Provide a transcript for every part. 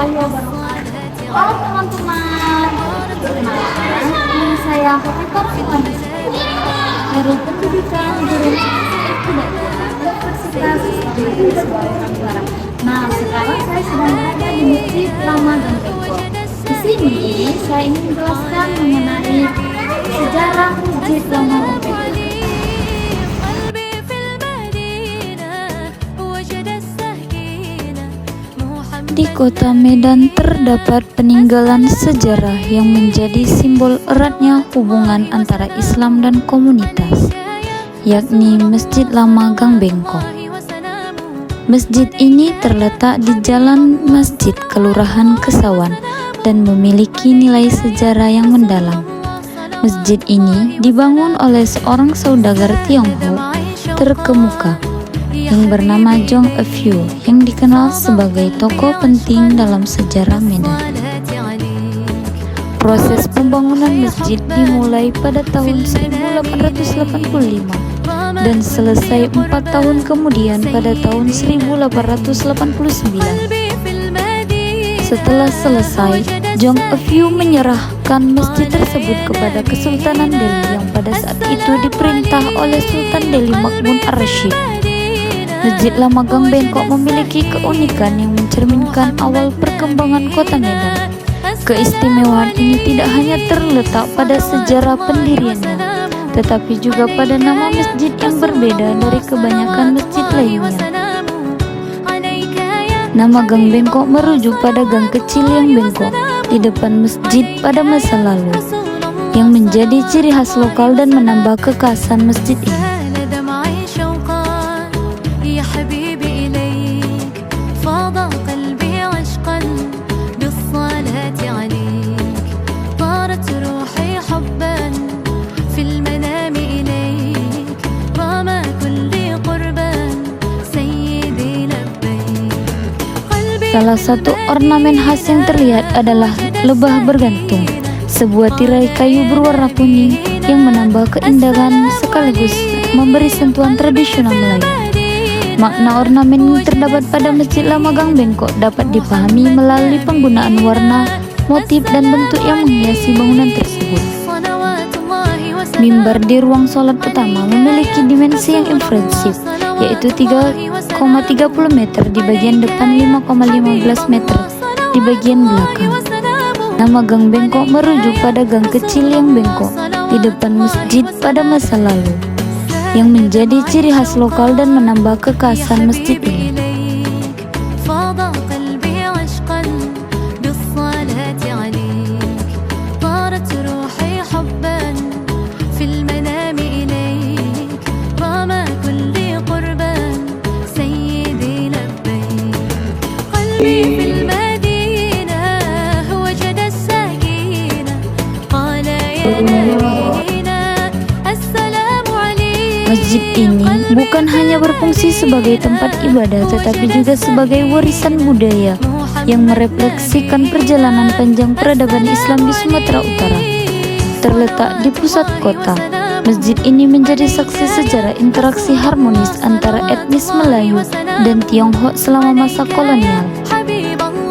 warahmatullahi wabarakatuh. Halo teman-teman, ini saya Profesor Fitri dari Pendidikan Guru Universitas Islam Negara. Nah, sekarang saya sedang berada di Masjid Lama Gang Bengkok. Di sini saya ingin menjelaskan mengenai sejarah Masjid Lama Gang Bengkok. Di kota Medan terdapat peninggalan sejarah yang menjadi simbol eratnya hubungan antara Islam dan komunitas, yakni Masjid Lama Gang Bengkok. Masjid ini terletak di Jalan Masjid Kelurahan Kesawan dan memiliki nilai sejarah yang mendalam. Masjid ini dibangun oleh seorang saudagar Tionghoa terkemuka yang bernama Jong Eufew, yang dikenal sebagai tokoh penting dalam sejarah Medan. Proses pembangunan masjid dimulai pada tahun 1885 dan selesai 4 tahun kemudian pada tahun 1889. Setelah selesai, Jong Eufew menyerahkan masjid tersebut kepada Kesultanan Delhi yang pada saat itu diperintah oleh Sultan Delhi Ma'mun ar-Rasyid. Masjid Lama Gang Bengkok memiliki keunikan yang mencerminkan awal perkembangan kota Medan. Keistimewaan ini tidak hanya terletak pada sejarah pendiriannya, tetapi juga pada nama masjid yang berbeda dari kebanyakan masjid lainnya. Nama Gang Bengkok merujuk pada gang kecil yang bengkok di depan masjid pada masa lalu, yang menjadi ciri khas lokal dan menambah kekhasan masjid ini. Salah satu ornamen khas yang terlihat adalah lebah bergantung, sebuah tirai kayu berwarna kuning yang menambah keindahan sekaligus memberi sentuhan tradisional Melayu. Makna ornamen yang terdapat pada Masjid Lama Gang Bengkok dapat dipahami melalui penggunaan warna, motif, dan bentuk yang menghiasi bangunan tersebut. Mimbar di ruang sholat utama memiliki dimensi yang impresif, yaitu 3,30 meter di bagian depan, 5,15 meter di bagian belakang. Nama Gang Bengkok merujuk pada gang kecil yang bengkok di depan masjid pada masa lalu, yang menjadi ciri khas lokal dan menambah kekhasan masjid ini. Masjid ini bukan hanya berfungsi sebagai tempat ibadah, tetapi juga sebagai warisan budaya yang merefleksikan perjalanan panjang peradaban Islam di Sumatera Utara. Terletak di pusat kota, masjid ini menjadi saksi sejarah interaksi harmonis antara etnis Melayu dan Tionghoa selama masa kolonial.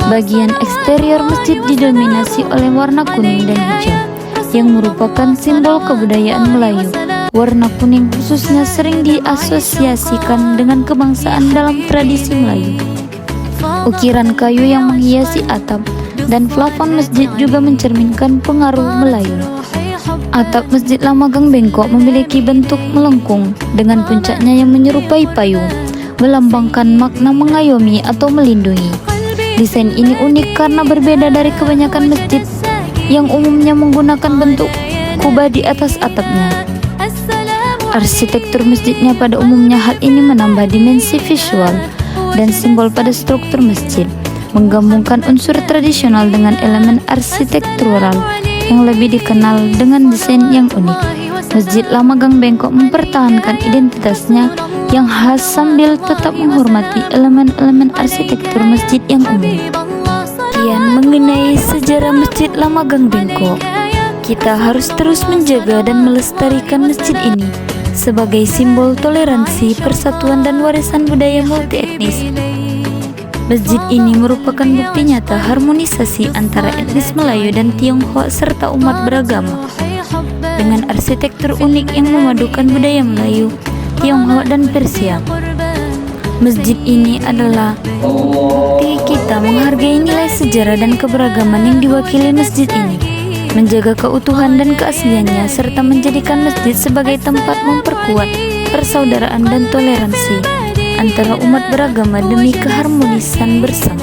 Bagian eksterior masjid didominasi oleh warna kuning dan hijau, yang merupakan simbol kebudayaan Melayu. Warna kuning khususnya sering diasosiasikan dengan kebangsaan dalam tradisi Melayu. Ukiran kayu yang menghiasi atap dan plafon masjid juga mencerminkan pengaruh Melayu. Atap Masjid Lama Gang Bengkok memiliki bentuk melengkung dengan puncaknya yang menyerupai payung, melambangkan makna mengayomi atau melindungi. Desain ini unik karena berbeda dari kebanyakan masjid yang umumnya menggunakan bentuk kubah di atas atapnya. Arsitektur masjidnya pada umumnya hal ini menambah dimensi visual dan simbol pada struktur masjid, menggabungkan unsur tradisional dengan elemen arsitektural yang lebih dikenal dengan desain yang unik. Masjid Lama Gang Bengkok mempertahankan identitasnya yang khas sambil tetap menghormati elemen-elemen arsitektur masjid yang umum. Sekian mengenai sejarah Masjid Lama Gang Bengkok. Kita harus terus menjaga dan melestarikan masjid ini sebagai simbol toleransi, persatuan, dan warisan budaya multi etnis. Masjid ini merupakan bukti nyata harmonisasi antara etnis Melayu dan Tionghoa serta umat beragama. Dengan arsitektur unik yang memadukan budaya Melayu, Tionghoa dan Persia. Masjid ini adalah bukti kita menghargai nilai sejarah dan keberagaman yang diwakili masjid ini, menjaga keutuhan dan keasliannya, serta menjadikan masjid sebagai tempat memperkuat persaudaraan dan toleransi antara umat beragama demi keharmonisan bersama.